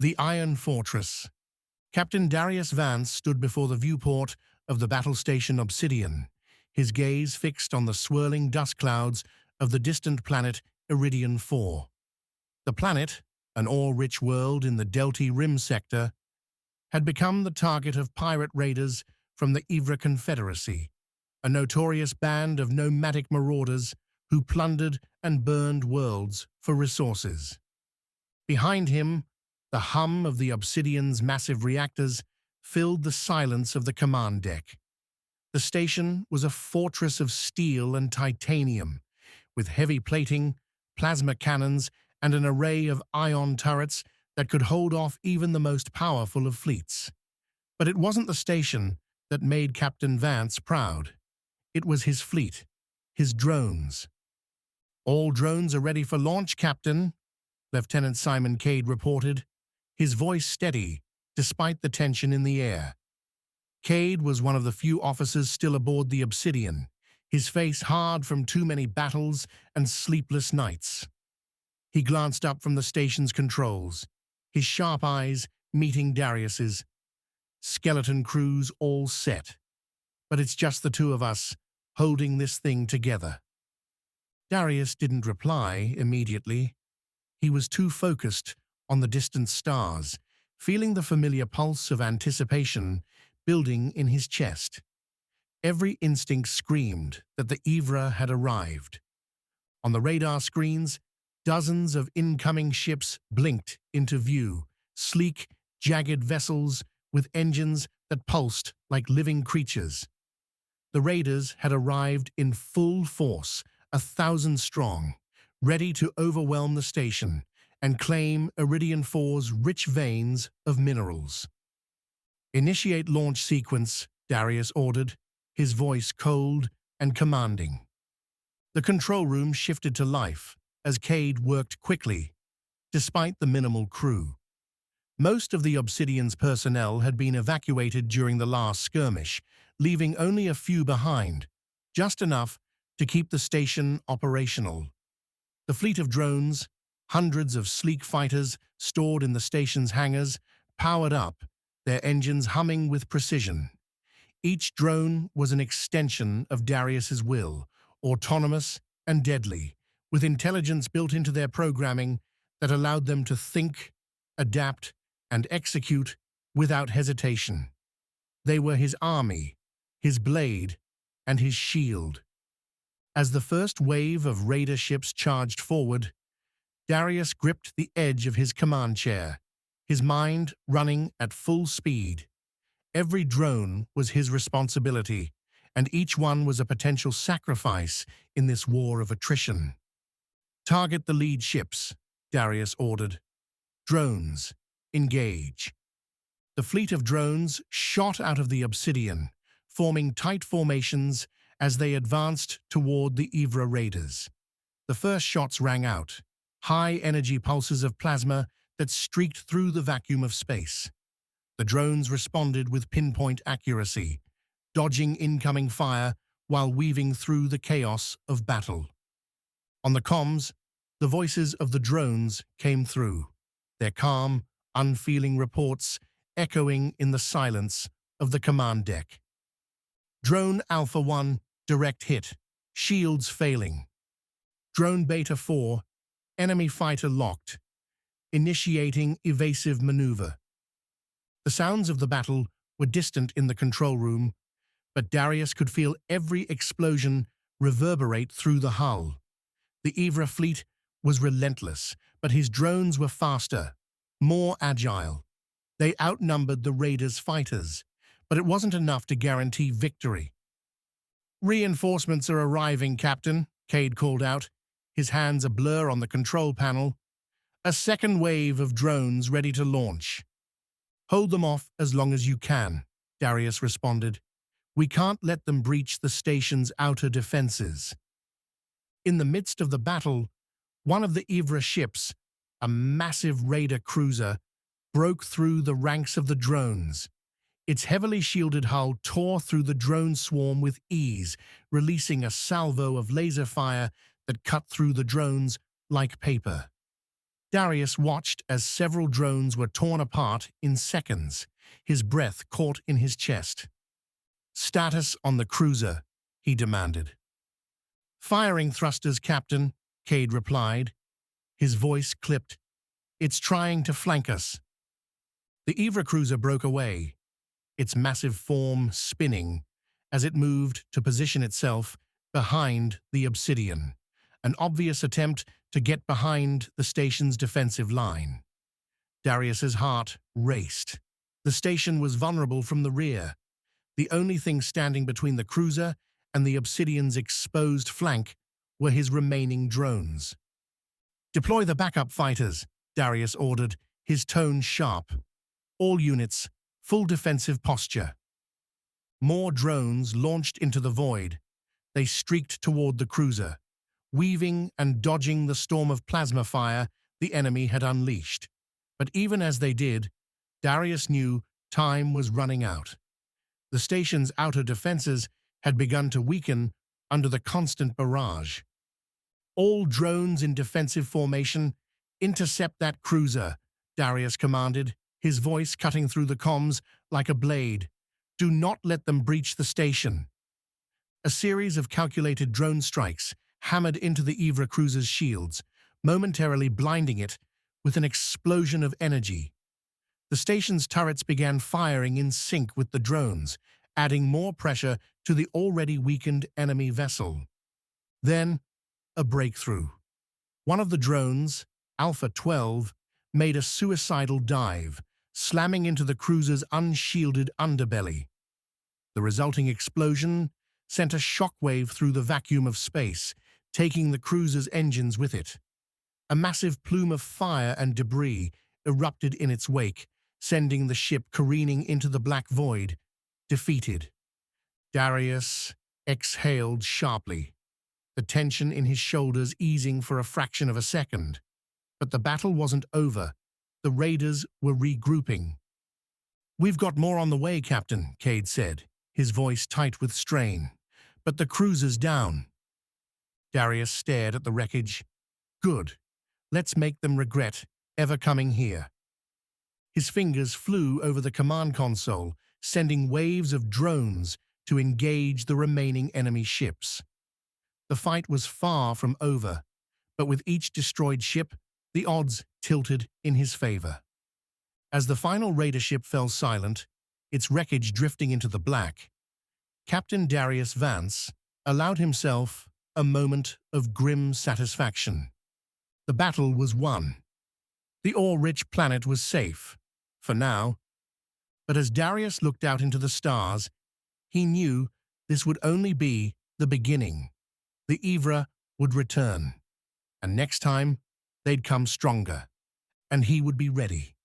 The Iron Fortress. Captain Darius Vance stood before the viewport of the battle station Obsidian, his gaze fixed on the swirling dust clouds of the distant planet Iridian 4. The planet, an ore-rich world in the Delta Rim sector, had become the target of pirate raiders from the Ivra Confederacy, a notorious band of nomadic marauders who plundered and burned worlds for resources. Behind him, the hum of the Obsidian's massive reactors filled the silence of the command deck. The station was a fortress of steel and titanium, with heavy plating, plasma cannons, and an array of ion turrets that could hold off even the most powerful of fleets. But it wasn't the station that made Captain Vance proud. It was his fleet, his drones. "All drones are ready for launch, Captain," Lieutenant Simon Cade reported, his voice steady despite the tension in the air. Cade was one of the few officers still aboard the Obsidian, his face hard from too many battles and sleepless nights. He glanced up from the station's controls, his sharp eyes meeting Darius's. "Skeleton crews all set. But it's just the two of us, holding this thing together." Darius didn't reply immediately. He was too focused on the distant stars, feeling the familiar pulse of anticipation building in his chest. Every instinct screamed that the Ivra had arrived. On the radar screens, dozens of incoming ships blinked into view, sleek, jagged vessels with engines that pulsed like living creatures. The raiders had arrived in full force, 1,000 strong, ready to overwhelm the station and claim Iridian 4's rich veins of minerals. "Initiate launch sequence," Darius ordered, his voice cold and commanding. The control room shifted to life as Cade worked quickly, despite the minimal crew. Most of the Obsidian's personnel had been evacuated during the last skirmish, leaving only a few behind, just enough to keep the station operational. The fleet of drones, hundreds of sleek fighters stored in the station's hangars, powered up, their engines humming with precision. Each drone was an extension of Darius's will, autonomous and deadly, with intelligence built into their programming that allowed them to think, adapt, and execute without hesitation. They were his army, his blade, and his shield. As the first wave of raider ships charged forward, Darius gripped the edge of his command chair, his mind running at full speed. Every drone was his responsibility, and each one was a potential sacrifice in this war of attrition. "Target the lead ships," Darius ordered. "Drones, engage." The fleet of drones shot out of the Obsidian, forming tight formations as they advanced toward the Ivra raiders. The first shots rang out, high-energy pulses of plasma that streaked through the vacuum of space. The drones responded with pinpoint accuracy, dodging incoming fire while weaving through the chaos of battle. On the comms, the voices of the drones came through, their calm, unfeeling reports echoing in the silence of the command deck. "Drone Alpha 1, direct hit, shields failing. Drone Beta 4, enemy fighter locked, initiating evasive maneuver." The sounds of the battle were distant in the control room, but Darius could feel every explosion reverberate through the hull. The Ivra fleet was relentless, but his drones were faster, more agile. They outnumbered the raiders' fighters, but it wasn't enough to guarantee victory. "Reinforcements are arriving, Captain," Cade called out, his hands a blur on the control panel. "A second wave of drones ready to launch." "Hold them off as long as you can," Darius responded. "We can't let them breach the station's outer defenses." In the midst of the battle, one of the Ivra ships, a massive raider cruiser, broke through the ranks of the drones. Its heavily shielded hull tore through the drone swarm with ease, releasing a salvo of laser fire that cut through the drones like paper. Darius watched as several drones were torn apart in seconds, his breath caught in his chest. "Status on the cruiser," he demanded. "Firing thrusters, Captain," Cade replied, his voice clipped. "It's trying to flank us." The Ivra cruiser broke away, its massive form spinning as it moved to position itself behind the Obsidian, an obvious attempt to get behind the station's defensive line. Darius's heart raced. The station was vulnerable from the rear. The only thing standing between the cruiser and the Obsidian's exposed flank were his remaining drones. "Deploy the backup fighters," Darius ordered, his tone sharp. "All units, full defensive posture." More drones launched into the void. They streaked toward the cruiser, weaving and dodging the storm of plasma fire the enemy had unleashed. But even as they did, Darius knew time was running out. The station's outer defenses had begun to weaken under the constant barrage. "All drones in defensive formation, intercept that cruiser," Darius commanded, his voice cutting through the comms like a blade. "Do not let them breach the station." A series of calculated drone strikes hammered into the Ivra cruiser's shields, momentarily blinding it with an explosion of energy. The station's turrets began firing in sync with the drones, adding more pressure to the already weakened enemy vessel. Then, a breakthrough. One of the drones, Alpha 12, made a suicidal dive, slamming into the cruiser's unshielded underbelly. The resulting explosion sent a shockwave through the vacuum of space, taking the cruiser's engines with it. A massive plume of fire and debris erupted in its wake, sending the ship careening into the black void, defeated. Darius exhaled sharply, the tension in his shoulders easing for a fraction of a second. But the battle wasn't over. The raiders were regrouping. "We've got more on the way, Captain," Cade said, his voice tight with strain. "But the cruiser's down." Darius stared at the wreckage. "Good. Let's make them regret ever coming here." His fingers flew over the command console, sending waves of drones to engage the remaining enemy ships. The fight was far from over, but with each destroyed ship, the odds tilted in his favor. As the final raider ship fell silent, its wreckage drifting into the black, Captain Darius Vance allowed himself a moment of grim satisfaction. The battle was won. The ore-rich planet was safe, for now. But as Darius looked out into the stars, he knew this would only be the beginning. The Ivra would return, and next time they'd come stronger, and he would be ready.